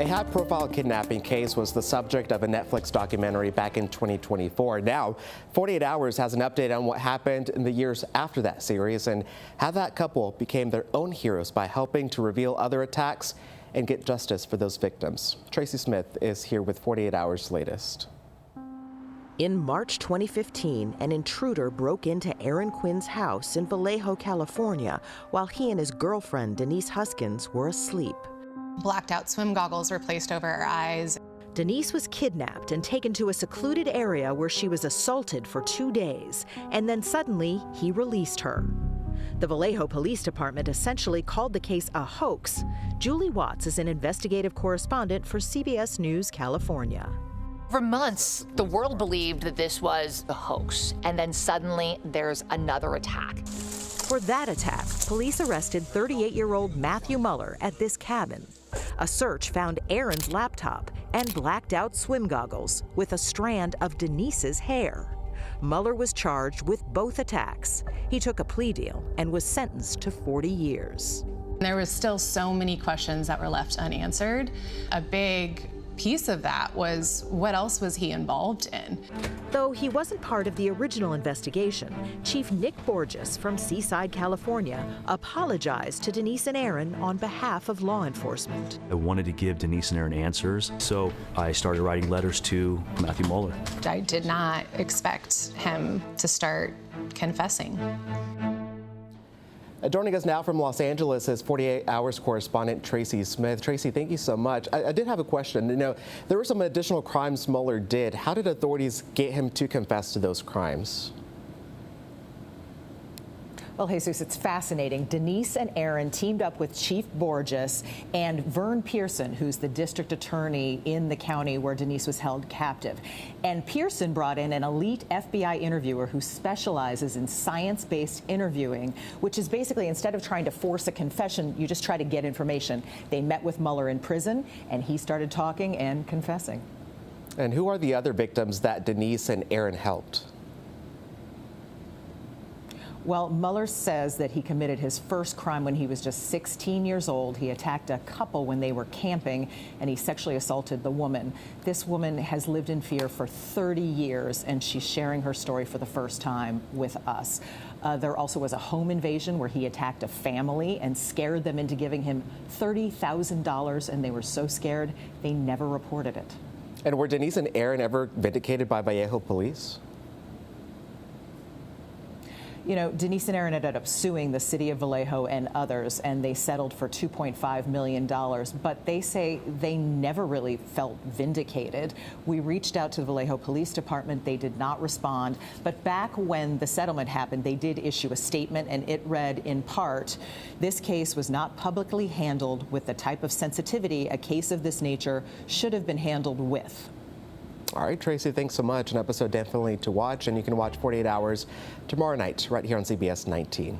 A high-profile kidnapping case was the subject of a Netflix documentary back in 2024. Now, 48 Hours has an update on what happened in the years after that series and how that couple became their own heroes by helping to reveal other attacks and get justice for those victims. Tracy Smith is here with 48 Hours latest. In March 2015, an intruder broke into Aaron Quinn's house in Vallejo, California, while he and his girlfriend, Denise Huskins, were asleep. Blacked out swim goggles were placed over her eyes. Denise was kidnapped and taken to a secluded area where she was assaulted for 2 days, and then suddenly he released her. The Vallejo Police Department essentially called the case a hoax. Julie Watts is an investigative correspondent for CBS News California. For months, the world believed that this was a hoax, and then suddenly there's another attack. For that attack, police arrested 38-year-old Matthew Muller at this cabin. A search found Aaron's laptop and blacked-out swim goggles with a strand of Denise's hair. Muller was charged with both attacks. He took a plea deal and was sentenced to 40 years. There was still so many questions that were left unanswered. A big piece of that was, what else was he involved in? Though he wasn't part of the original investigation, Chief Nick Borges from Seaside, California, apologized to Denise and Aaron on behalf of law enforcement. I wanted to give Denise and Aaron answers, so I started writing letters to Matthew Muller. I did not expect him to start confessing. Joining us now from Los Angeles is 48 Hours correspondent Tracy Smith. Tracy, thank you so much. I did have a question. You know, there were some additional crimes Mueller did. How did authorities get him to confess to those crimes? Well, Jesus, it's fascinating. Denise and Aaron teamed up with Chief Borges and Vern Pearson, who's the district attorney in the county where Denise was held captive. And Pearson brought in an elite FBI interviewer who specializes in science-based interviewing, which is basically, instead of trying to force a confession, you just try to get information. They met with Mueller in prison, and he started talking and confessing. And who are the other victims that Denise and Aaron helped? Well, Mueller says that he committed his first crime when he was just 16 years old. He attacked a couple when they were camping, and he sexually assaulted the woman. This woman has lived in fear for 30 years, and she's sharing her story for the first time with us. There also was a home invasion where he attacked a family and scared them into giving him $30,000, and they were so scared they never reported it. And were Denise and Aaron ever vindicated by Vallejo police? You know, Denise and Aaron ended up suing the city of Vallejo and others, and they settled for $2.5 million. But they say they never really felt vindicated. We reached out to the Vallejo Police Department. They did not respond. But back when the settlement happened, they did issue a statement, and it read in part, "This case was not publicly handled with the type of sensitivity a case of this nature should have been handled with." All right, Tracy, thanks so much. An episode definitely to watch, and you can watch 48 Hours tomorrow night right here on CBS 19.